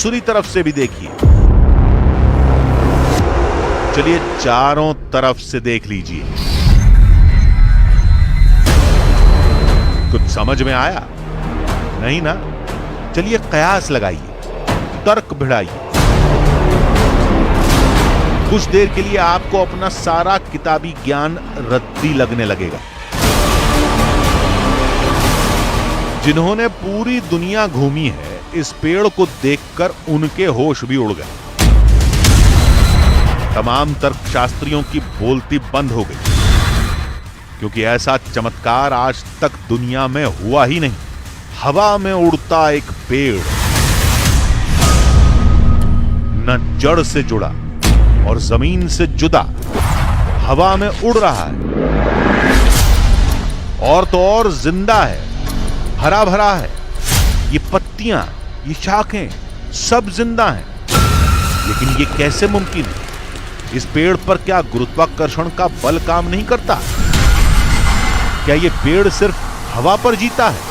दूसरी तरफ से भी देखिए। चलिए चारों तरफ से देख लीजिए। कुछ समझ में आया? नहीं ना? चलिए कयास लगाइए, तर्क भिड़ाइए। कुछ देर के लिए आपको अपना सारा किताबी ज्ञान रद्दी लगने लगेगा। जिन्होंने पूरी दुनिया घूमी है, इस पेड़ को देखकर उनके होश भी उड़ गए। तमाम तर्कशास्त्रियों की बोलती बंद हो गई, क्योंकि ऐसा चमत्कार आज तक दुनिया में हुआ ही नहीं। हवा में उड़ता एक पेड़, न जड़ से जुड़ा और जमीन से जुदा, हवा में उड़ रहा है, और तो और जिंदा है, हरा भरा है। ये पत्तियां, ये शाखें सब जिंदा हैं। लेकिन ये कैसे मुमकिन है? इस पेड़ पर क्या गुरुत्वाकर्षण का बल काम नहीं करता? क्या ये पेड़ सिर्फ हवा पर जीता है?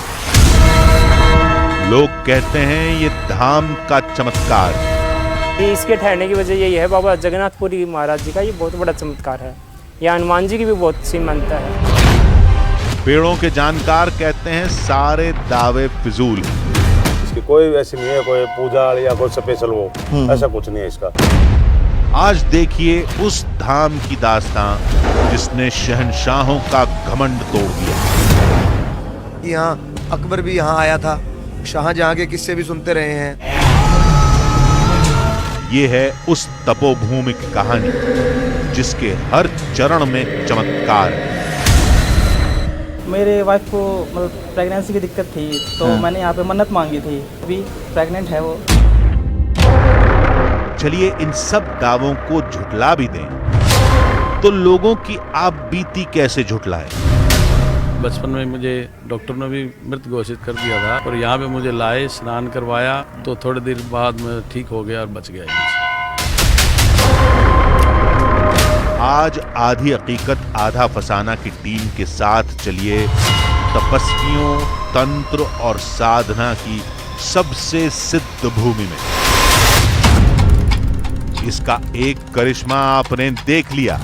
लोग कहते हैं ये धाम का चमत्कार है। इसके ठहरने की वजह यही है, बाबा जगन्नाथपुरी महाराज जी का ये बहुत बड़ा चमत्कार है। या हनुमान जी की भी बहुत सी मान्यता है। पेड़ों के जानकार कहते हैं सारे दावे फिजूल हैं। इसकी कोई ऐसी नहीं है, कोई पूजा या कोई स्पेशल वो ऐसा कुछ नहीं है इसका। आज देखिए उस धाम की दास्तां जिसने शहंशाहों का घमंड तोड़ दिया। यहाँ अकबर भी यहाँ आया था, शाहजहां के किस्से भी सुनते रहे हैं। ये है उस तपोभूमि की कहानी जिसके हर चरण में चमत्कार है। मेरे वाइफ को मतलब प्रेगनेंसी की दिक्कत थी, तो मैंने यहाँ पे मन्नत मांगी थी। अभी प्रेग्नेंट है वो। चलिए इन सब दावों को झुटला भी दें तो लोगों की आप बीती कैसे झुटलाएं? बचपन में मुझे डॉक्टर ने भी मृत घोषित कर दिया था, और यहाँ पे मुझे लाए, स्नान करवाया, तो थोड़ी देर बाद में ठीक हो गया और बच गया। आज आधी हकीकत आधा फसाना की टीम के साथ चलिए तपस्वियों, तंत्र और साधना की सबसे सिद्ध भूमि में। इसका एक करिश्मा आपने देख लिया,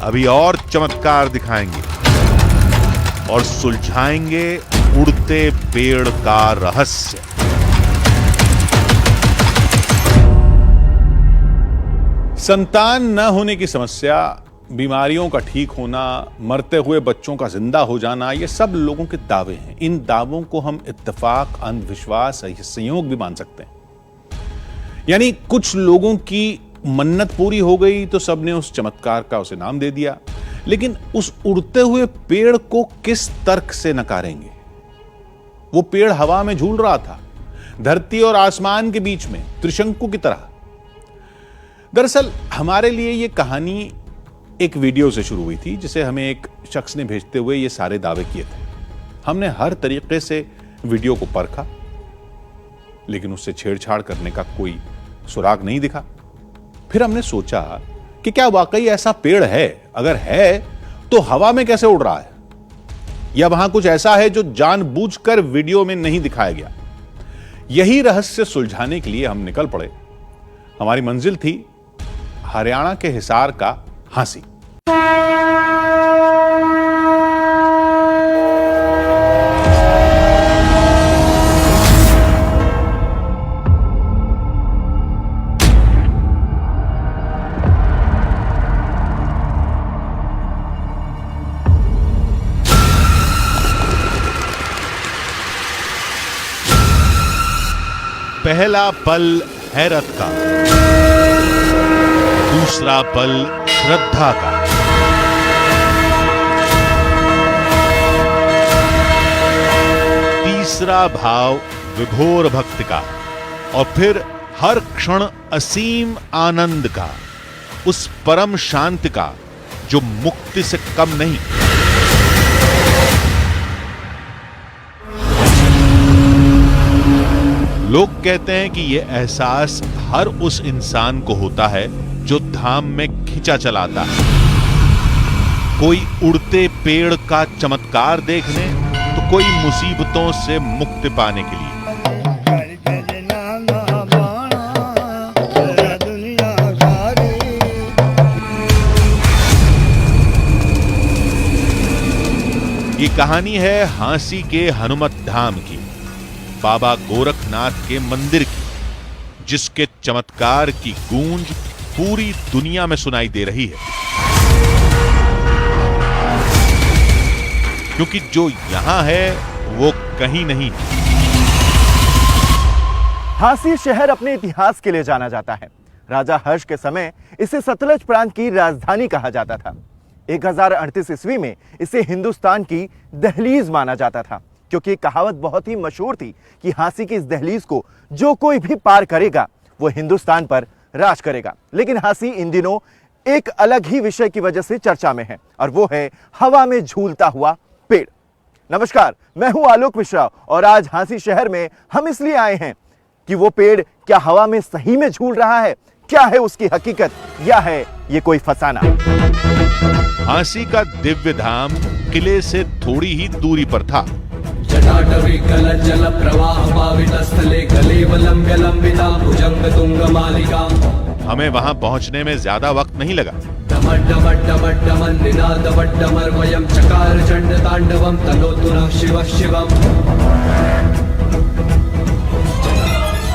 अभी और चमत्कार दिखाएंगे और सुलझाएंगे उड़ते पेड़ का रहस्य। संतान न होने की समस्या, बीमारियों का ठीक होना, मरते हुए बच्चों का जिंदा हो जाना, ये सब लोगों के दावे हैं। इन दावों को हम इत्तेफाक, अंधविश्वास या संयोग भी मान सकते हैं। यानी कुछ लोगों की मन्नत पूरी हो गई तो सबने उस चमत्कार का उसे नाम दे दिया, लेकिन उस उड़ते हुए पेड़ को किस तर्क से नकारेंगे? वो पेड़ हवा में झूल रहा था, धरती और आसमान के बीच में, त्रिशंकु की तरह। दरअसल हमारे लिए ये कहानी एक वीडियो से शुरू हुई थी, जिसे हमें एक शख्स ने भेजते हुए ये सारे दावे किए थे। हमने हर तरीके से वीडियो को परखा, लेकिन उससे छेड़छाड़ करने का कोई सुराग नहीं दिखा। फिर हमने सोचा कि क्या वाकई ऐसा पेड़ है? अगर है तो हवा में कैसे उड़ रहा है? या वहां कुछ ऐसा है जो जानबूझकर वीडियो में नहीं दिखाया गया? यही रहस्य सुलझाने के लिए हम निकल पड़े। हमारी मंजिल थी हरियाणा के हिसार का हांसी। पहला पल हैरत का, दूसरा पल श्रद्धा का, तीसरा भाव विभोर भक्ति का, और फिर हर क्षण असीम आनंद का, उस परम शांति का जो मुक्ति से कम नहीं। लोग कहते हैं कि यह एहसास हर उस इंसान को होता है जो धाम में खिंचा चलाता है, कोई उड़ते पेड़ का चमत्कार देखने, तो कोई मुसीबतों से मुक्ति पाने के लिए। कहानी है हांसी के हनुमत धाम की, बाबा गोरखनाथ के मंदिर की, जिसके चमत्कार की गूंज पूरी दुनिया में सुनाई दे रही है। क्योंकि जो यहां है वो कहीं नहीं है। हांसी शहर अपने इतिहास के लिए जाना जाता है। राजा हर्ष के समय इसे सतलज प्रांत की राजधानी कहा जाता था। 1038 ईस्वी में इसे हिंदुस्तान की दहलीज माना जाता था, क्योंकि कहावत बहुत ही मशहूर थी कि हांसी की इस दहलीज को जो कोई भी पार करेगा वो हिंदुस्तान पर राज करेगा। लेकिन हांसी इन दिनों एक अलग ही विषय की वजह से चर्चा में है, और वो है हवा में झूलता हुआ पेड़। नमस्कार, मैं हूं आलोक मिश्रा और आज हांसी शहर में हम इसलिए आए हैं कि वो पेड़ क्या हवा में सही में झूल रहा है, क्या है उसकी हकीकत, या है ये कोई फसाना। हांसी का दिव्य धाम किले से थोड़ी ही दूरी पर था। जटाटवी जल प्रवाह पावित स्थले कलेवलम विलंबिता भुजंग तुंग मालिका। हमें वहां पहुंचने में ज्यादा वक्त नहीं लगा। निनादवड्डमर्वयं चकार चंड तांडवम तनोतु नः शिवः शिवम्।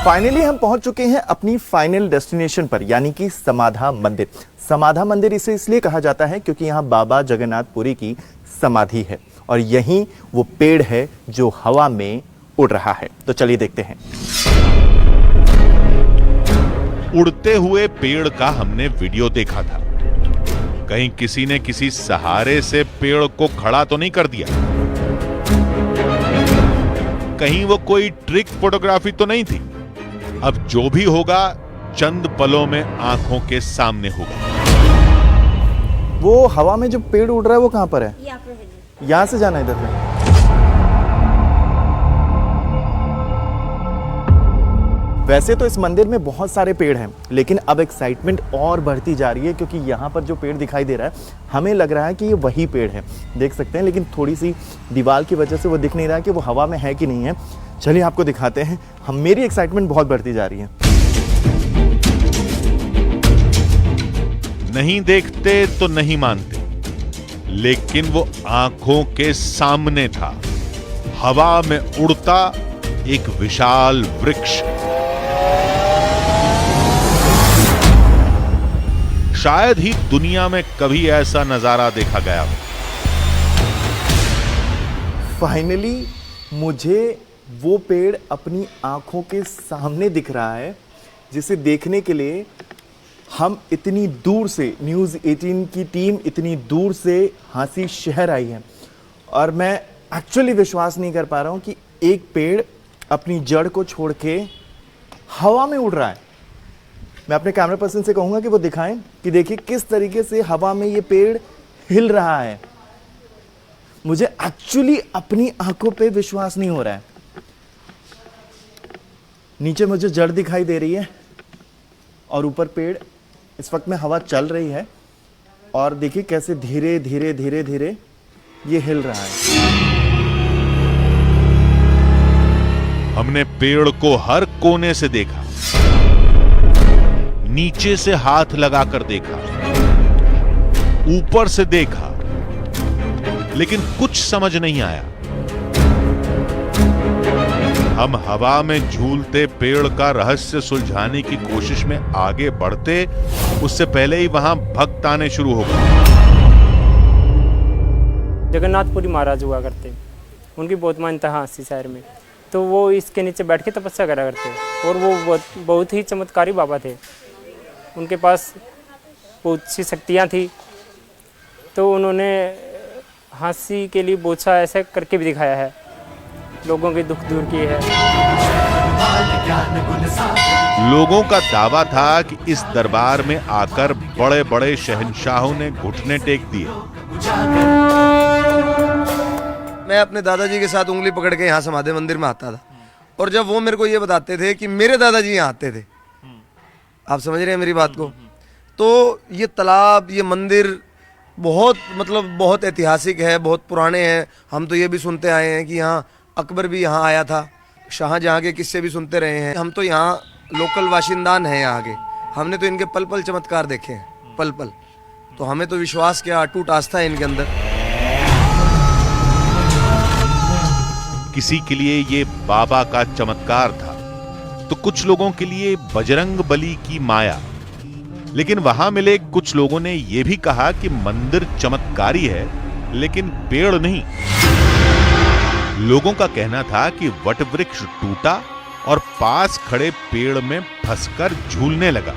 फाइनली हम पहुंच चुके हैं अपनी फाइनल डेस्टिनेशन पर, यानी कि समाधा मंदिर। समाधा मंदिर इसे इसलिए कहा जाता है क्योंकि यहां बाबा जगन्नाथपुरी की समाधि है और यहीं वो पेड़ है जो हवा में उड़ रहा है। तो चलिए देखते हैं। उड़ते हुए पेड़ का हमने वीडियो देखा था। कहीं किसी ने किसी सहारे से पेड़ को खड़ा तो नहीं कर दिया? कहीं वो कोई ट्रिक फोटोग्राफी तो नहीं थी? अब जो भी होगा चंद पलों में आंखों के सामने होगा। वो हवा में जो पेड़ उड़ रहा है वो कहां पर है? यहां से जाना इधर में। वैसे तो इस मंदिर में बहुत सारे पेड़ हैं, लेकिन अब एक्साइटमेंट और बढ़ती जा रही है क्योंकि यहाँ पर जो पेड़ दिखाई दे रहा है हमें लग रहा है कि ये वही पेड़ है, देख सकते हैं, लेकिन थोड़ी सी दीवार की वजह से वो दिख नहीं रहा है कि वो हवा में है कि नहीं है। चलिए आपको दिखाते हैं। मेरी एक्साइटमेंट बहुत बढ़ती जा रही है। नहीं देखते तो नहीं मानते, लेकिन वो आंखों के सामने था, हवा में उड़ता एक विशाल वृक्ष। शायद ही दुनिया में कभी ऐसा नजारा देखा गया हो। फाइनली मुझे वो पेड़ अपनी आंखों के सामने दिख रहा है, जिसे देखने के लिए हम इतनी दूर से, न्यूज़ 18 की टीम इतनी दूर से हांसी शहर आई है। और मैं एक्चुअली विश्वास नहीं कर पा रहा हूं कि एक पेड़ अपनी जड़ को छोड़ के हवा में उड़ रहा है। मैं अपने कैमरा पर्सन से कहूंगा कि वो दिखाएं कि देखिए किस तरीके से हवा में ये पेड़ हिल रहा है। मुझे एक्चुअली अपनी आंखों पे विश्वास नहीं हो रहा है। नीचे मुझे जड़ दिखाई दे रही है और ऊपर पेड़। इस वक्त में हवा चल रही है और देखिए कैसे धीरे धीरे धीरे धीरे ये हिल रहा है। हमने पेड़ को हर कोने से देखा, नीचे से हाथ लगाकर देखा, ऊपर से देखा, लेकिन कुछ समझ नहीं आया। हम हवा में झूलते पेड़ का रहस्य सुलझाने की कोशिश में आगे बढ़ते, उससे पहले ही वहां भक्त आने शुरू हो गए। जगन्नाथपुरी महाराज हुआ करते, उनकी बहुत मान्यता है हांसी शहर में। तो वो इसके नीचे बैठ के तपस्या करा करते और वो बहुत ही चमत्कारी बाबा थे। उनके पास बहुत सी शक्तियाँ थी, तो उन्होंने हांसी के लिए बहुत सा ऐसा करके भी दिखाया है, लोगों के दुख दूर किए हैं। लोगों का दावा था कि इस दरबार में आकर बड़े बड़े शहंशाहों ने घुटने टेक दिए। मैं अपने दादाजी के साथ उंगली पकड़ के यहाँ समाधि मंदिर में आता था, और जब वो मेरे को ये बताते थे कि मेरे दादाजी यहाँ आते थे, आप समझ रहे हैं मेरी बात को, तो ये तालाब, ये मंदिर बहुत ऐतिहासिक है, बहुत पुराने हैं। हम तो ये भी सुनते आए हैं कि यहाँ अकबर भी यहाँ आया था, शाहजहाँ के किस्से भी सुनते रहे हैं। हम तो यहाँ लोकल वाशिंदान हैं यहाँ के, हमने तो इनके पल पल चमत्कार देखे हैं, पल पल। तो हमें तो विश्वास, क्या अटूट आस्था है इनके अंदर। किसी के लिए ये बाबा का चमत्कार था, तो कुछ लोगों के लिए बजरंग बली की माया। लेकिन वहां मिले कुछ लोगों ने यह भी कहा कि मंदिर चमत्कारी है लेकिन पेड़ नहीं। लोगों का कहना था कि वटवृक्ष टूटा और पास खड़े पेड़ में फंसकर झूलने लगा।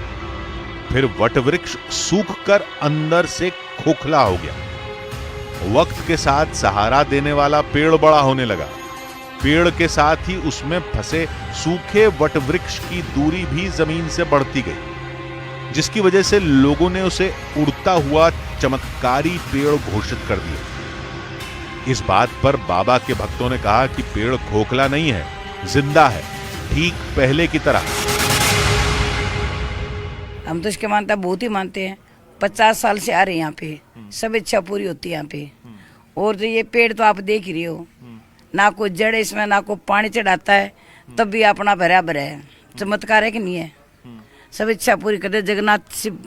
फिर वटवृक्ष सूखकर अंदर से खोखला हो गया। वक्त के साथ सहारा देने वाला पेड़ बड़ा होने लगा। पेड़ के साथ ही उसमें फंसे सूखे वटवृक्ष की दूरी भी जमीन से बढ़ती गई, जिसकी वजह से लोगों ने उसे उड़ता हुआ चमत्कारी पेड़ घोषित कर दिया। इस बात पर बाबा के भक्तों ने कहा कि पेड़ खोखला नहीं है, जिंदा है, ठीक पहले की तरह। हम तो इसके मानता बहुत ही मानते हैं। 50 साल से आ रहे हैं यहाँ पे, सब इच्छा पूरी होती है यहाँ पे। और तो ये पेड़ तो आप देख ही रहे हो, ना कोई जड़ है इसमें, ना कोई पानी चढ़ाता है, तब भी अपना भरा भरा है। चमत्कार है कि नहीं है? सब इच्छा पूरी करते जगन्नाथ शिव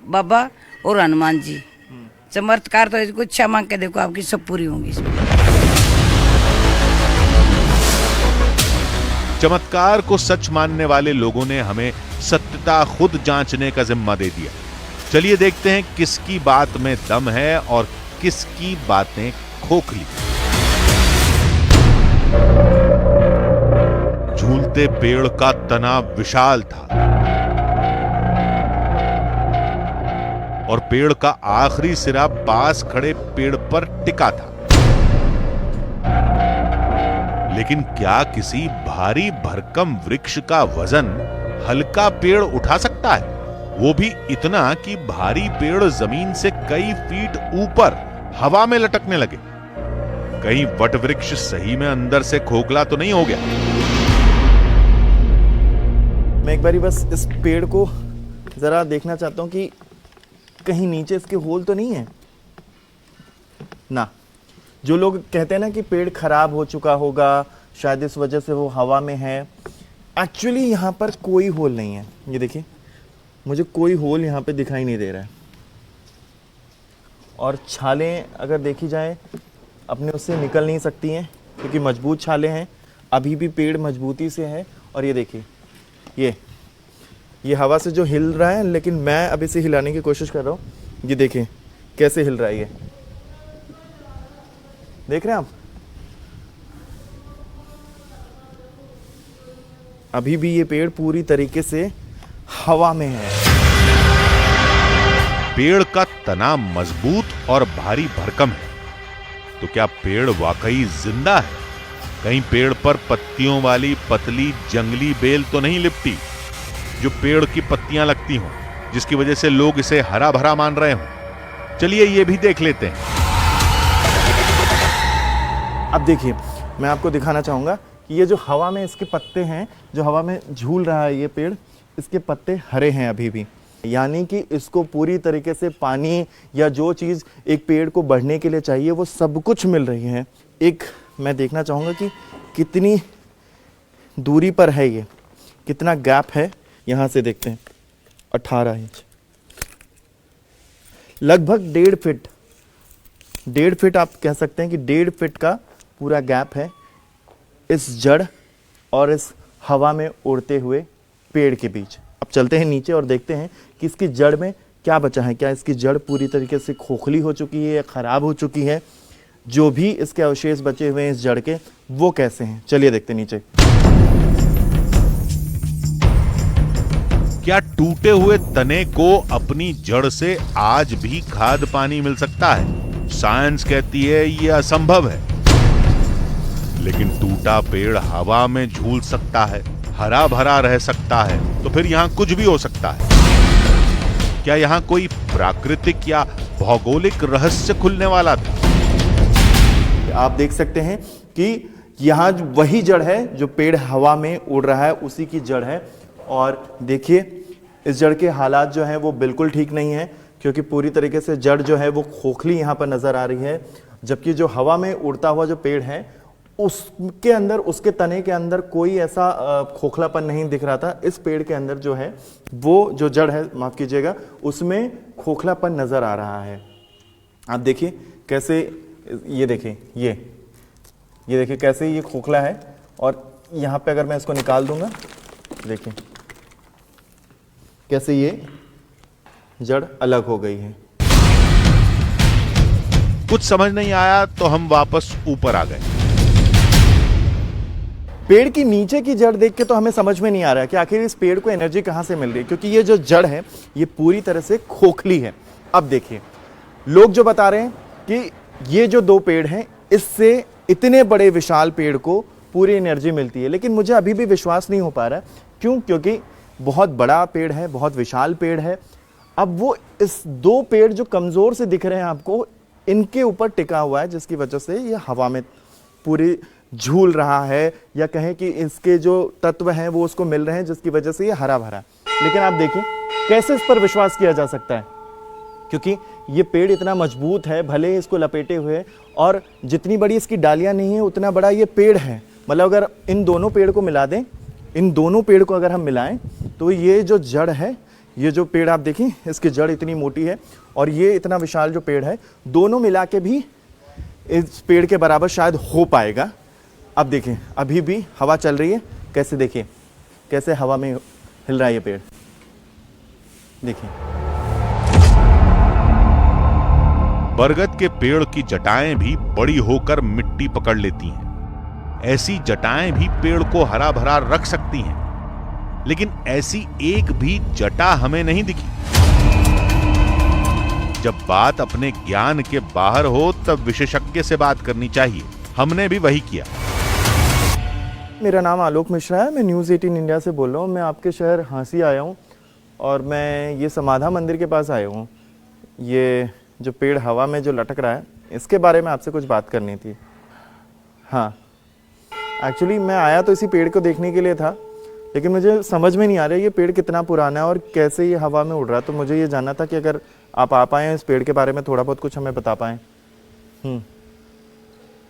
बाबा और हनुमान जी। चमत्कार तो इसको इच्छा मांग के देखो, आपकी सब पूरी होंगी। चमत्कार को सच मानने वाले लोगों ने हमें सत्यता खुद जांचने का जिम्मा दे दिया। चलिए देखते हैं किसकी बात में दम है और किसकी बातें खोखली। झूलते पेड़ का तना विशाल था और पेड़ का आखिरी सिरा पास खड़े पेड़ पर टिका था। लेकिन क्या किसी भारी भरकम वृक्ष का वजन हल्का पेड़ उठा सकता है? वो भी इतना कि भारी पेड़ जमीन से कई फीट ऊपर हवा में लटकने लगे। कहीं वटवृक्ष सही में अंदर से खोखला तो नहीं हो गया? मैं एक बारी बस इस पेड़ को जरा देखना चाहता हूं कि कहीं नीचे इसके होल तो नहीं है ना। जो लोग कहते हैं ना कि पेड़ खराब हो चुका होगा, शायद इस वजह से वो हवा में है, एक्चुअली यहाँ पर कोई होल नहीं है। ये देखिए, मुझे कोई होल यहाँ पे दिखाई नहीं दे रहा है। और छालें अगर देखी जाए अपने उससे निकल नहीं सकती हैं क्योंकि मजबूत छालें हैं। अभी भी पेड़ मजबूती से है। और ये देखिए, ये हवा से जो हिल रहा है, लेकिन मैं अब इसे हिलाने की कोशिश कर रहा हूँ। ये देखिए कैसे हिल रहा है, ये देख रहे हैं आप? अभी भी ये पेड़ पूरी तरीके से हवा में है। पेड़ का तना मजबूत और भारी भरकम है, तो क्या पेड़ वाकई जिंदा है? कहीं पेड़ पर पत्तियों वाली पतली जंगली बेल तो नहीं लिपटी जो पेड़ की पत्तियां लगती हों, जिसकी वजह से लोग इसे हरा भरा मान रहे हों? चलिए ये भी देख लेते हैं। अब देखिए, मैं आपको दिखाना चाहूंगा कि ये जो हवा में इसके पत्ते हैं, जो हवा में झूल रहा है ये पेड़, इसके पत्ते हरे हैं अभी भी। यानी कि इसको पूरी तरीके से पानी या जो चीज़ एक पेड़ को बढ़ने के लिए चाहिए वो सब कुछ मिल रही है। एक मैं देखना चाहूँगा कि कितनी दूरी पर है ये, कितना गैप है। यहाँ से देखते हैं, 18 इंच, लगभग 1.5 फीट। 1.5 फीट आप कह सकते हैं कि 1.5 फीट का पूरा गैप है इस जड़ और इस हवा में उड़ते हुए पेड़ के बीच। अब चलते हैं नीचे और देखते हैं कि इसकी जड़ में क्या बचा है। क्या इसकी जड़ पूरी तरीके से खोखली हो चुकी है या खराब हो चुकी है? जो भी इसके अवशेष बचे हुए हैं इस जड़ के, वो कैसे हैं? चलिए देखते हैं नीचे। क्या टूटे हुए तने को अपनी जड़ से आज भी खाद पानी मिल सकता है? साइंस कहती है यह असंभव है। लेकिन टूटा पेड़ हवा में झूल सकता है, हरा भरा रह सकता है, तो फिर यहां कुछ भी हो सकता है। क्या यहां कोई प्राकृतिक या भौगोलिक रहस्य खुलने वाला था? आप देख सकते हैं कि यहाँ वही जड़ है जो पेड़ हवा में उड़ रहा है, उसी की जड़ है। और देखिए इस जड़ के हालात जो हैं वो बिल्कुल ठीक नहीं है, क्योंकि पूरी तरीके से जड़ जो है वो खोखली यहाँ पर नजर आ रही है। जबकि जो हवा में उड़ता हुआ जो पेड़ है उसके अंदर, उसके तने के अंदर कोई ऐसा खोखलापन नहीं दिख रहा था। इस पेड़ के अंदर जो है वो जो जड़ है, माफ कीजिएगा, उसमें खोखलापन नजर आ रहा है। आप देखिए कैसे, ये देखिए, ये देखिए कैसे ये खोखला है, और यहाँ पे अगर मैं इसको निकाल दूंगा, देखिए कैसे ये जड़ अलग हो गई है। कुछ समझ नहीं आया तो हम वापस ऊपर आ गए। पेड़ की नीचे की जड़ देख के तो हमें समझ में नहीं आ रहा है कि आखिर इस पेड़ को एनर्जी कहां से मिल रही है, क्योंकि ये जो जड़ है ये पूरी तरह से खोखली है। अब देखिए लोग जो बता रहे हैं कि ये जो 2 पेड़ हैं इससे इतने बड़े विशाल पेड़ को पूरी एनर्जी मिलती है, लेकिन मुझे अभी भी विश्वास नहीं हो पा रहा है। क्यों? क्योंकि बहुत बड़ा पेड़ है, बहुत विशाल पेड़ है। अब वो इस 2 पेड़ जो कमजोर से दिख रहे हैं आपको, इनके ऊपर टिका हुआ है, जिसकी वजह से ये हवा में पूरी झूल रहा है, या कहें कि इसके जो तत्व हैं वो उसको मिल रहे हैं, जिसकी वजह से ये हरा भरा। लेकिन आप देखिए कैसे इस पर विश्वास किया जा सकता है, क्योंकि ये पेड़ इतना मजबूत है, भले ही इसको लपेटे हुए, और जितनी बड़ी इसकी डालियां नहीं है उतना बड़ा ये पेड़ है। मतलब अगर इन दोनों पेड़ को मिला दें, इन दोनों पेड़ को अगर हम मिलाएं, तो ये जो जड़ है, ये जो पेड़ आप देखें इसकी जड़ इतनी मोटी है, और ये इतना विशाल जो पेड़ है, दोनों मिला के भी इस पेड़ के बराबर शायद हो पाएगा। अब देखें अभी भी हवा चल रही है, कैसे देखिए कैसे हवा में हिल रहा है ये पेड़, देखिए। बरगद के पेड़ की जटाएं भी बड़ी होकर मिट्टी पकड़ लेती हैं। ऐसी जटाएं भी पेड़ को हरा भरा रख सकती हैं, लेकिन ऐसी एक भी जटा हमें नहीं दिखी। जब बात अपने ज्ञान के बाहर हो तब विशेषज्ञ से बात करनी चाहिए। हमने भी वही किया। मेरा नाम आलोक मिश्रा है, मैं न्यूज़ 18 इंडिया से बोल रहा हूँ। मैं आपके शहर हांसी आया हूँ, और मैं ये समाधा मंदिर के पास आया हूँ। ये जो पेड़ हवा में जो लटक रहा है, इसके बारे में आपसे कुछ बात करनी थी। हाँ, एक्चुअली मैं आया तो इसी पेड़ को देखने के लिए था, लेकिन मुझे समझ में नहीं आ रहा ये पेड़ कितना पुराना है और कैसे ये हवा में उड़ रहा है। तो मुझे ये जानना था कि अगर आप आ पाएँ इस पेड़ के बारे में थोड़ा बहुत कुछ हमें बता पाएँ।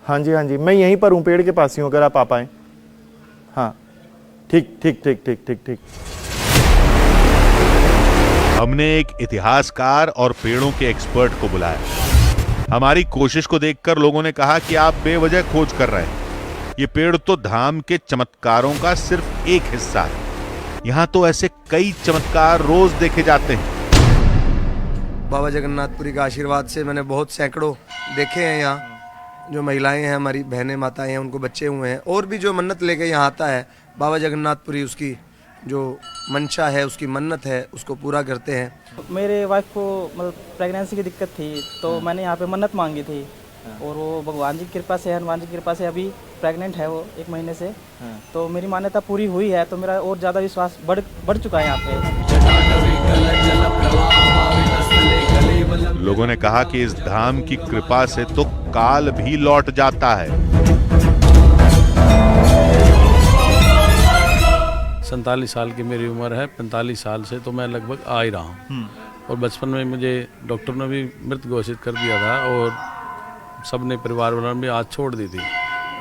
हाँ जी, मैं यहीं पर हूँ, पेड़ के पास ही हूँ, अगर आप आ पाएँ। हाँ, ठीक। हमने एक इतिहासकार और पेड़ों के एक्सपर्ट को बुलाया। हमारी कोशिश को देखकर लोगों ने कहा कि आप बेवजह खोज कर रहे हैं। ये पेड़ तो धाम के चमत्कारों का सिर्फ एक हिस्सा है। यहाँ तो ऐसे कई चमत्कार रोज देखे जाते हैं। बाबा जगन्नाथपुरी का आशीर्वाद से मैंने बहुत सैकड़ों देखे हैं। यहाँ जो महिलाएं हैं, हमारी बहनें माताएं हैं, उनको बच्चे हुए हैं, और भी जो मन्नत लेके यहाँ आता है बाबा जगन्नाथपुरी, उसकी जो मंशा है, उसकी मन्नत है, उसको पूरा करते हैं। मेरे वाइफ को मतलब प्रेगनेंसी की दिक्कत थी, तो मैंने यहाँ पे मन्नत मांगी थी, और वो भगवान जी की कृपा से, हनुमान जी की कृपा से अभी प्रेग्नेंट है वो 1 महीने से। तो मेरी मान्यता पूरी हुई है, तो मेरा और ज़्यादा विश्वास बढ़ चुका है यहाँ पे। लोगों ने कहा कि इस धाम की कृपा से तो काल भी लौट जाता है। 47 साल की मेरी उम्र है, 45 साल से तो मैं लगभग आ ही रहा हूँ। और बचपन में मुझे डॉक्टर ने भी मृत घोषित कर दिया था, और सबने परिवार वालों ने भी आज छोड़ दी थी।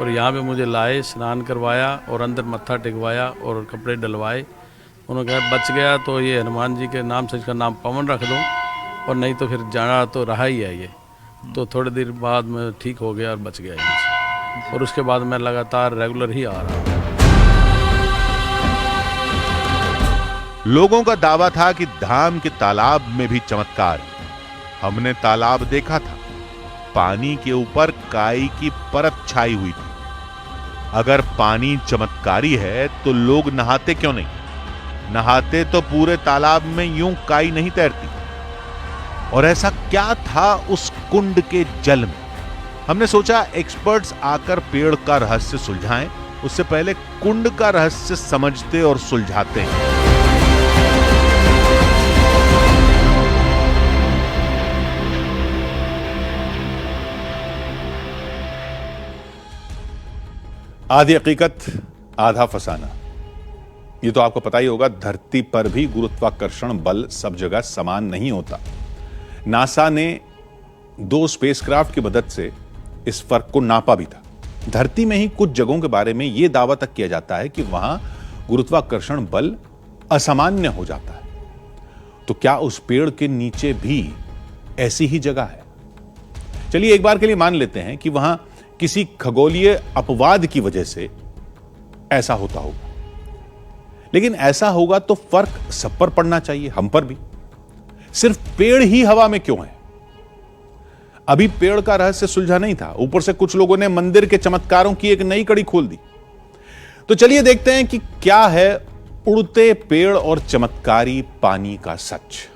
और यहाँ पे मुझे लाए, स्नान करवाया और अंदर मत्था टिकवाया और कपड़े डलवाए। उन्होंने कहा बच गया तो ये हनुमान जी के नाम से इसका नाम पवन रख दो, और नहीं तो फिर जाना तो रहा ही है ये। तो थोड़ी देर बाद मैं ठीक हो गया और बच गया यहाँ से, और उसके बाद मैं लगातार रेगुलर ही आ रहा हूँ। लोगों का दावा था कि धाम के तालाब में भी चमत्कार है। हमने तालाब देखा था, पानी के ऊपर काई की परत छाई हुई थी। अगर पानी चमत्कारी है तो लोग नहाते क्यों नहीं? नहाते तो पूरे तालाब में यूं काई नहीं तैरती। और ऐसा क्या था उस कुंड के जल में? हमने सोचा एक्सपर्ट्स आकर पेड़ का रहस्य सुलझाएं, उससे पहले कुंड का रहस्य समझते और सुलझाते हैं। आधी हकीकत आधा फसाना। ये तो आपको पता ही होगा, धरती पर भी गुरुत्वाकर्षण बल सब जगह समान नहीं होता। नासा ने 2 स्पेसक्राफ्ट की मदद से इस फर्क को नापा भी था। धरती में ही कुछ जगहों के बारे में यह दावा तक किया जाता है कि वहां गुरुत्वाकर्षण बल असामान्य हो जाता है। तो क्या उस पेड़ के नीचे भी ऐसी ही जगह है? चलिए एक बार के लिए मान लेते हैं कि वहां किसी खगोलीय अपवाद की वजह से ऐसा होता होगा, लेकिन ऐसा होगा तो फर्क सब पर पड़ना चाहिए, हम पर भी। सिर्फ पेड़ ही हवा में क्यों है? अभी पेड़ का रहस्य सुलझा नहीं था, ऊपर से कुछ लोगों ने मंदिर के चमत्कारों की एक नई कड़ी खोल दी। तो चलिए देखते हैं कि क्या है उड़ते पेड़ और चमत्कारी पानी का सच।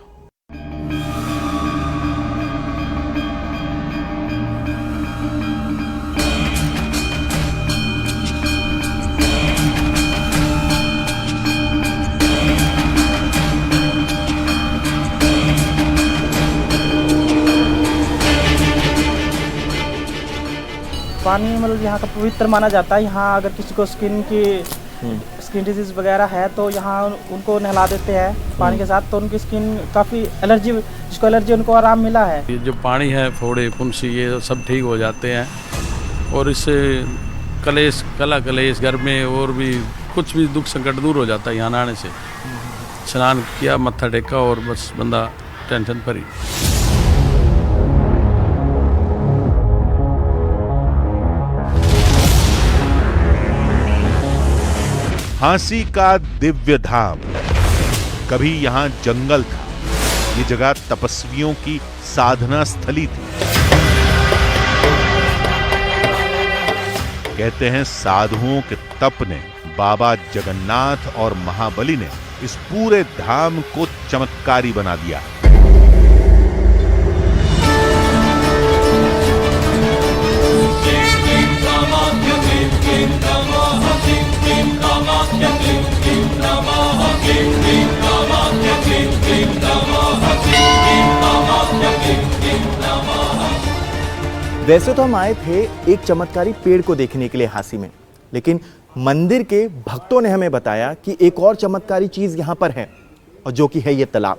पानी मतलब यहाँ का पवित्र माना जाता है। यहाँ अगर किसी को स्किन डिजीज वगैरह है तो यहाँ उनको नहला देते हैं पानी के साथ, तो उनकी स्किन काफ़ी एलर्जी, जिसको एलर्जी उनको आराम मिला है। ये जो पानी है, फोड़े फुंसी ये सब ठीक हो जाते हैं और इससे कलेश घर में और भी कुछ भी दुख संकट दूर हो जाता है यहाँ नहाने से। स्नान किया, मत्था टेका और बस बंदा टेंशन फ्री। झांसी का दिव्य धाम, कभी यहां जंगल था। ये जगह तपस्वियों की साधना स्थली थी। कहते हैं साधुओं के तप ने, बाबा जगन्नाथ और महाबली ने इस पूरे धाम को चमत्कारी बना दिया। वैसे तो हम आए थे एक चमत्कारी पेड़ को देखने के लिए झांसी में, लेकिन मंदिर के भक्तों ने हमें बताया कि एक और चमत्कारी चीज यहां पर है, और जो कि है ये तालाब।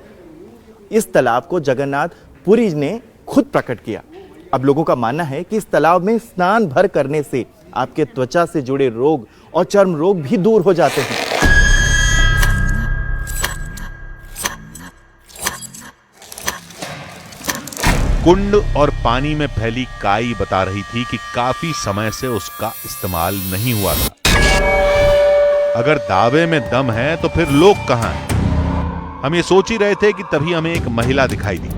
इस तालाब को जगन्नाथ पुरी ने खुद प्रकट किया। अब लोगों का मानना है कि इस तालाब में स्नान भर करने से आपके त्वचा से जुड़े रोग और चर्म रोग भी दूर हो जाते हैं। कुंड और पानी में फैली काई बता रही थी कि काफी समय से उसका इस्तेमाल नहीं हुआ था। अगर दावे में दम है तो फिर लोग कहां हैं? हम ये सोच ही रहे थे कि तभी हमें एक महिला दिखाई दी।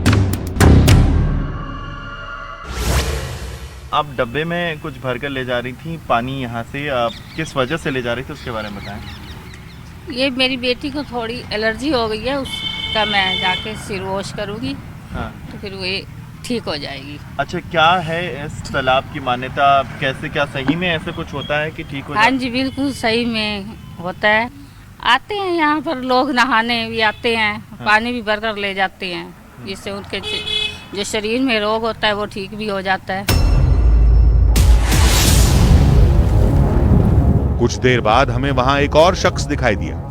आप डब्बे में कुछ भरकर ले जा रही थी पानी, यहाँ से किस वजह से ले जा रही थी उसके बारे में बताएं। ये मेरी बेटी को थोड़ी एलर्जी हो गई है, उसका मैं जाके सिर वॉश करूँगी। हाँ। तो फिर वो ठीक हो जाएगी। अच्छा, क्या है इस तालाब की मान्यता? कैसे, क्या सही में ऐसे कुछ होता है कि ठीक हो हाँ जी, बिल्कुल सही में होता है। आते हैं यहाँ पर लोग नहाने भी आते हैं। हाँ। पानी भी भरकर ले जाते हैं, जिससे उनके जो शरीर में रोग होता है वो ठीक भी हो जाता है। कुछ देर बाद हमें वहां एक और शख्स दिखाई दिया।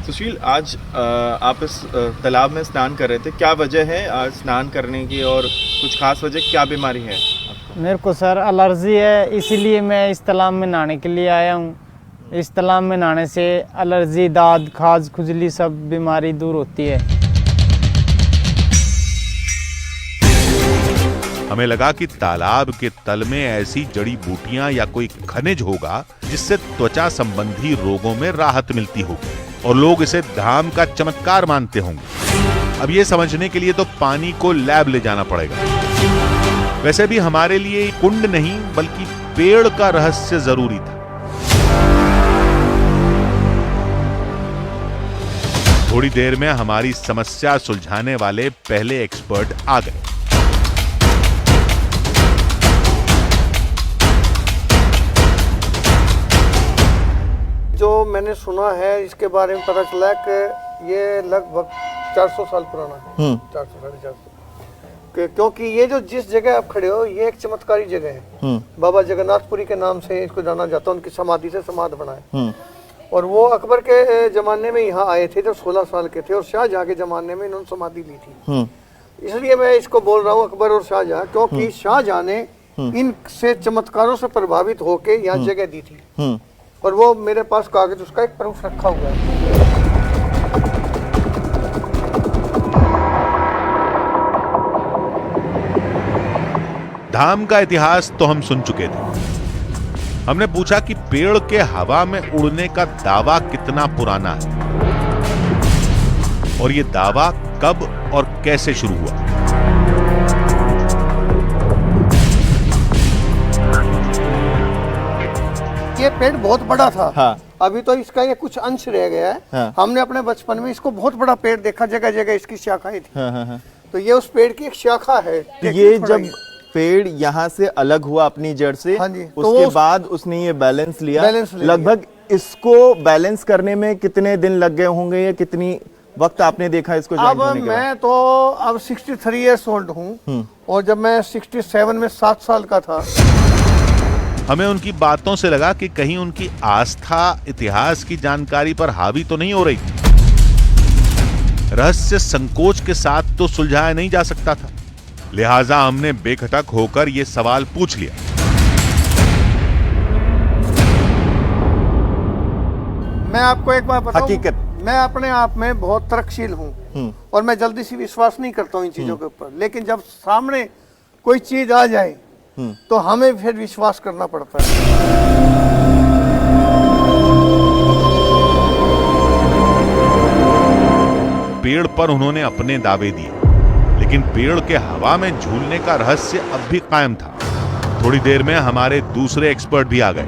सुशील, आज आप इस तालाब में स्नान कर रहे थे, क्या वजह है आज स्नान करने की और कुछ खास वजह, क्या बीमारी है आपको? मेरे को सर एलर्जी है, इसीलिए मैं इस तालाब में नहाने के लिए आया हूँ। इस तालाब में नहाने से एलर्जी, दाद, खाज, खुजली सब बीमारी दूर होती है। हमें लगा कि तालाब के तल में ऐसी जड़ी बूटियां या कोई खनिज होगा जिससे त्वचा संबंधी रोगों में राहत मिलती होगी और लोग इसे धाम का चमत्कार मानते होंगे। अब ये समझने के लिए तो पानी को लैब ले जाना पड़ेगा। वैसे भी हमारे लिए कुंड नहीं बल्कि पेड़ का रहस्य जरूरी था। थोड़ी देर में हमारी समस्या सुलझाने वाले पहले एक्सपर्ट आ गए। जो मैंने सुना है इसके बारे में पता चला कि ये लगभग 400 साल पुराना है। 400 साढ़े 400, क्योंकि ये जो जिस जगह आप खड़े हो ये एक चमत्कारी जगह है। बाबा जगन्नाथपुरी के नाम से इसको जाना जाता है। उनकी समाधि से समाध बना है और वो अकबर के जमाने में यहाँ आए थे जब 16 साल के थे और शाहजहां के जमाने में इन्होंने समाधि ली थी। इसलिए मैं इसको बोल रहा हूँ अकबर और शाहजहां, क्योंकि शाहजहां ने इनसे चमत्कारों से प्रभावित होकर यहाँ जगह दी थी और वो मेरे पास कागज उसका एक प्रूफ रखा हुआ है। धाम का इतिहास तो हम सुन चुके थे। हमने पूछा कि पेड़ के हवा में उड़ने का दावा कितना पुराना है और ये दावा कब और कैसे शुरू हुआ। ये पेड़ बहुत बड़ा था। हाँ। अभी तो इसका ये कुछ अंश रह गया है। हाँ। हमने अपने बचपन में इसको बहुत बड़ा पेड़ देखा, जगह जगह इसकी शाखाएं थी। हाँ, हाँ, हाँ। तो ये उस पेड़ की एक शाखा है। तो ये जब पेड़ यहाँ से अलग हुआ अपनी जड़ से, हाँ जी, तो उसके बाद उसने ये बैलेंस लिया। लगभग इसको बैलेंस करने में कितने दिन लग गए होंगे या कितनी वक्त आपने देखा इसको अब मैं तो अब 63 इयर्स ओल्ड हूँ और जब मैं 67 में 7 साल का था। हमें उनकी बातों से लगा कि कहीं उनकी आस्था इतिहास की जानकारी पर हावी तो नहीं हो रही थी। रहस्य संकोच के साथ तो सुलझाया नहीं जा सकता था, लिहाजा हमने बेखटक होकर यह सवाल पूछ लिया। मैं आपको एक बात बताऊं, हकीकत मैं अपने आप में बहुत तर्कशील हूँ और मैं जल्दी से विश्वास नहीं करता हूँ इन चीजों के ऊपर, लेकिन जब सामने कोई चीज आ जाए तो हमें फिर विश्वास करना पड़ता है। पेड़ पर उन्होंने अपने दावे दिए, लेकिन पेड़ के हवा में झूलने का रहस्य अब भी कायम था। थोड़ी देर में हमारे दूसरे एक्सपर्ट भी आ गए।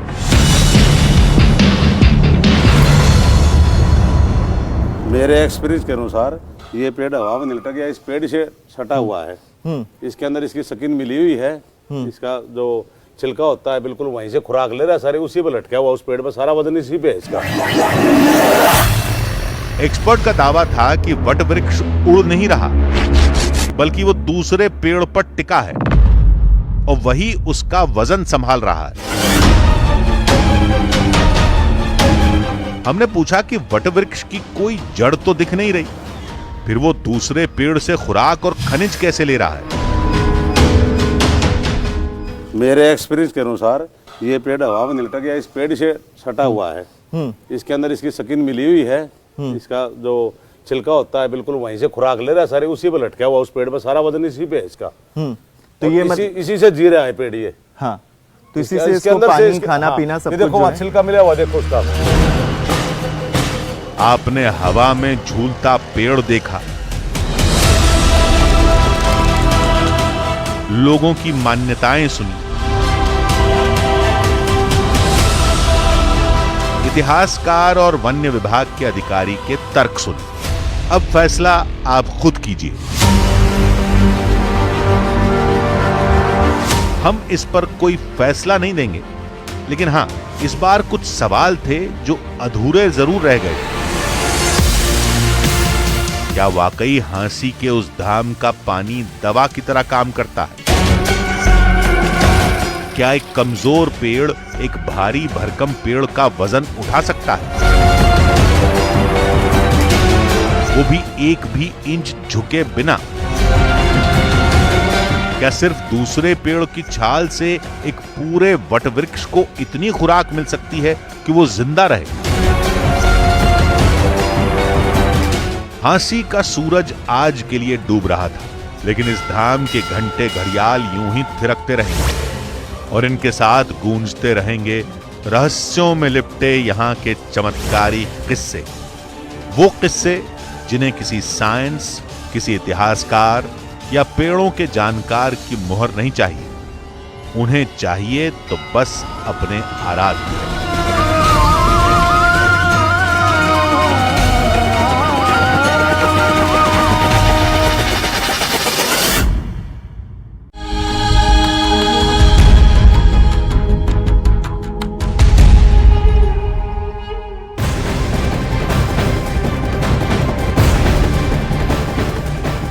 मेरे एक्सपीरियंस के अनुसार ये पेड़ हवा में नहीं लटक गया, इस पेड़ से सटा हुआ है। इसके अंदर इसकी स्किन मिली हुई है, इसका जो छिलका होता है बिल्कुल वहीं से खुराक ले रहा है, सारे उसी पे लटका हुआ, उस पेड़ पर सारा वजन इसी पे है इसका। एक्सपर्ट का दावा था कि वट वृक्ष उड़ नहीं रहा, बल्कि वो दूसरे पेड़ पर टिका है और वही उसका वजन संभाल रहा है। हमने पूछा कि वट वृक्ष की कोई जड़ तो दिख नहीं रही, फिर वो दूसरे पेड़ से खुराक और खनिज कैसे ले रहा है। मेरे एक्सपीरियंस के अनुसार ये पेड़ हवा में नहीं लटक गया, इस पेड़ से सटा हुआ है। इसके अंदर इसकी स्किन मिली हुई है, इसका जो छिलका होता है बिल्कुल वहीं से खुराक ले रहा है, सारे उसी पे लटका हुआ, उस पेड़ पर सारा वजन इसी पे है इसका। तो ये इसी से जी रहा है पेड़ ये। हाँ, तो इसी से इसको पानी खाना पीना सब कुछ देखो छिलका मिला हुआ, देखो उसका। आपने हवा में झूलता पेड़ देखा, लोगों की मान्यताएं सुनी, इतिहासकार और वन्य विभाग के अधिकारी के तर्क सुने। अब फैसला आप खुद कीजिए। हम इस पर कोई फैसला नहीं देंगे, लेकिन हां, इस बार कुछ सवाल थे जो अधूरे जरूर रह गए। क्या वाकई हांसी के उस धाम का पानी दवा की तरह काम करता है? क्या एक कमजोर पेड़ एक भारी भरकम पेड़ का वजन उठा सकता है, वो भी एक भी इंच झुके बिना? क्या सिर्फ दूसरे पेड़ की छाल से एक पूरे वटवृक्ष को इतनी खुराक मिल सकती है कि वो जिंदा रहे? हांसी का सूरज आज के लिए डूब रहा था, लेकिन इस धाम के घंटे घड़ियाल यूं ही थिरकते रहेंगे और इनके साथ गूंजते रहेंगे रहस्यों में लिपटे यहाँ के चमत्कारी किस्से। वो किस्से जिन्हें किसी साइंस, किसी इतिहासकार या पेड़ों के जानकार की मुहर नहीं चाहिए, उन्हें चाहिए तो बस अपने आराध्य।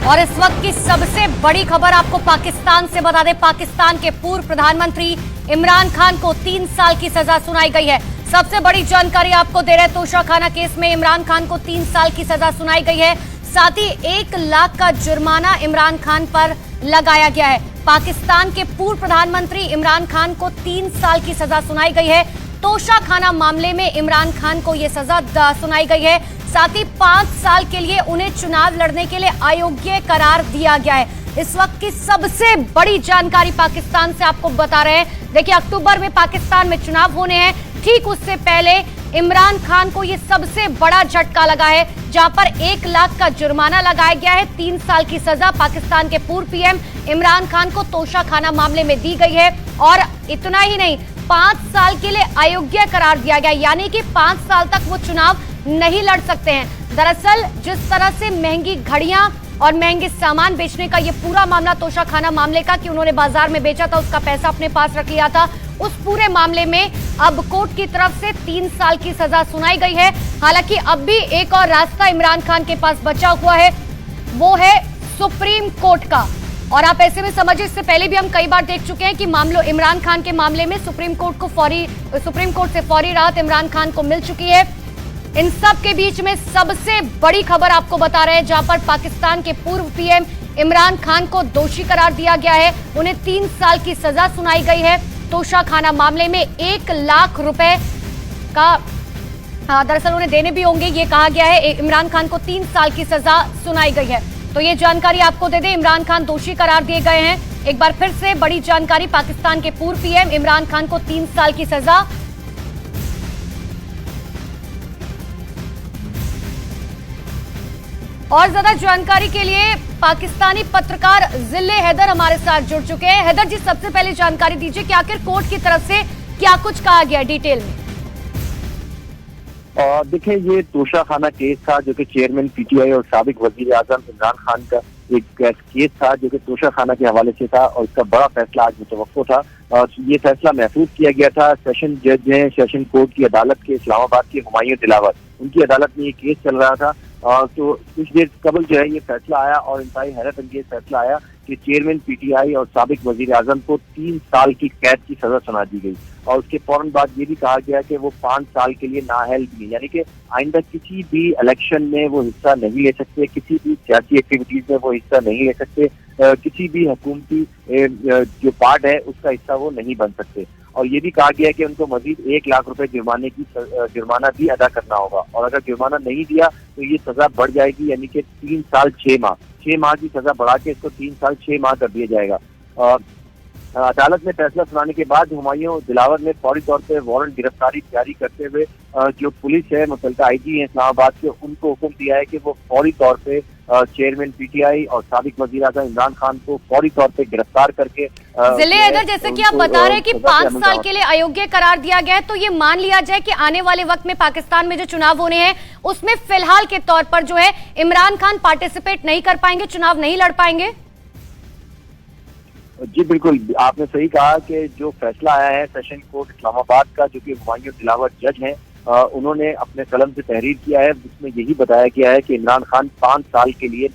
और इस वक्त की सबसे बड़ी खबर आपको पाकिस्तान से बता दें। पाकिस्तान के पूर्व प्रधानमंत्री इमरान खान को 3 साल की सजा सुनाई गई है। सबसे बड़ी जानकारी आपको दे रहे हैं, तोशाखाना केस में इमरान खान को 3 साल की सजा सुनाई गई है। साथ ही 1 लाख का जुर्माना इमरान खान पर लगाया गया है। पाकिस्तान के पूर्व प्रधानमंत्री इमरान खान को 3 साल की सजा सुनाई गई है। तोशाखाना मामले में इमरान खान को यह सजा सुनाई गई है। साथ ही 5 साल के लिए उन्हें चुनाव लड़ने के लिए अयोग्य करार दिया गया है। इस वक्त की सबसे बड़ी जानकारी पाकिस्तान से आपको बता रहे हैं। देखिए, अक्टूबर में पाकिस्तान में चुनाव होने हैं, ठीक उससे पहले इमरान खान को यह सबसे बड़ा झटका लगा है, जहां पर 1 लाख का जुर्माना लगाया गया है। 3 साल की सजा पाकिस्तान के पूर्व पीएम इमरान खान को तोशाखाना मामले में दी गई है। और इतना ही नहीं, 5 साल के लिए अयोग्य करार दिया गया, यानी कि 5 साल तक वो चुनाव नहीं लड़ सकते हैं। दरअसल जिस तरह से महंगी घड़ियां और महंगे सामान बेचने का ये पूरा मामला तोशाखाना मामले का, कि उन्होंने बाजार में बेचा था, उसका पैसा अपने पास रख लिया था, उस पूरे मामले में अब कोर्ट की तरफ से 3 साल की सजा सुनाई गई है। हालांकि अब भी एक और रास्ता इमरान खान के पास बचा हुआ है, वो है सुप्रीम कोर्ट का। और आप ऐसे में समझिए, इससे पहले भी हम कई बार देख चुके हैं कि मामलों इमरान खान के मामले में सुप्रीम कोर्ट से फौरी राहत इमरान खान को मिल चुकी है। इन सब के बीच में सबसे बड़ी खबर आपको बता रहे हैं, जहां पर पाकिस्तान के पूर्व पीएम इमरान खान को दोषी करार दिया गया है। उन्हें 3 साल की सजा सुनाई गई है तोशाखाना मामले में। 1 लाख रुपए का दरअसल उन्हें देने भी होंगे, ये कहा गया है। इमरान खान को 3 साल की सजा सुनाई गई है। तो ये जानकारी आपको दे दें, इमरान खान दोषी करार दिए गए हैं। एक बार फिर से बड़ी जानकारी, पाकिस्तान के पूर्व पीएम इमरान खान को 3 साल की सजा। और ज्यादा जानकारी के लिए पाकिस्तानी पत्रकार जिले हैदर हमारे साथ जुड़ चुके हैं। हैदर जी, सबसे पहले जानकारी दीजिए कि आखिर कोर्ट की तरफ से क्या कुछ कहा गया डिटेल में। देखिए, ये तोशाखाना केस था जो कि चेयरमैन पीटीआई और साबिक वजीर आजम इमरान खान का एक केस था, जो कि तोशाखाना के हवाले से था, और इसका बड़ा फैसला आज मुतवक्को था। ये फैसला महफूज किया गया था। सेशन जज हैं सेशन कोर्ट की अदालत के इस्लामाबाद के हुमायूं दिलावर, उनकी अदालत में ये केस चल रहा था। तो कुछ देर कबल जो है ये फैसला आया, और इंतहाई हैरत अंगेज फैसला आया कि चेयरमैन पीटीआई और साबिक वजीर आजम को 3 साल की कैद की सजा सुना दी गई। और उसके फौरन बाद ये भी कहा गया कि वो 5 साल के लिए नाअहल भी, यानी कि आइंदा किसी भी इलेक्शन में वो हिस्सा नहीं ले सकते, किसी भी सियासी एक्टिविटीज में वो हिस्सा नहीं ले सकते, किसी भी हुकूमती जो पार्ट है उसका हिस्सा वो नहीं बन सकते। और ये भी कहा गया कि उनको मजीद 1 लाख रुपए जुर्माना भी अदा करना होगा, और अगर जुर्माना नहीं दिया तो ये सजा बढ़ जाएगी, यानी कि 3 साल 6 माह 6 माह की सजा बढ़ा के इसको 3 साल 6 माह कर दिया जाएगा। अदालत ने फैसला सुनाने के बाद हुमायूं दिलावर ने फौरी तौर पर वारंट गिरफ्तारी जारी करते हुए जो पुलिस है, मुतल्लिका आईजी है इस्लामाबाद के, उनको हुक्म दिया है कि वो फौरी तौर पे चेयरमैन पीटीआई और साबिक वजीर आज़म इमरान खान को फौरी तौर पे गिरफ्तार करके जिले हैदर, जैसे कि आप बता रहे हैं कि 5 साल के लिए अयोग्य करार दिया गया है, तो ये मान लिया जाए कि आने वाले वक्त में पाकिस्तान में जो चुनाव होने हैं उसमें फिलहाल के तौर पर जो है इमरान खान पार्टिसिपेट नहीं कर पाएंगे, चुनाव नहीं लड़ पाएंगे। जी बिल्कुल, आपने सही कहा कि जो फैसला आया है सेशन कोर्ट इस्लामाबाद का, जो कि हुमायूं दिलावर जज हैं, उन्होंने अपने कलम से तहरीर किया है, जिसमें यही बताया गया है कि इमरान खान 5 साल के लिए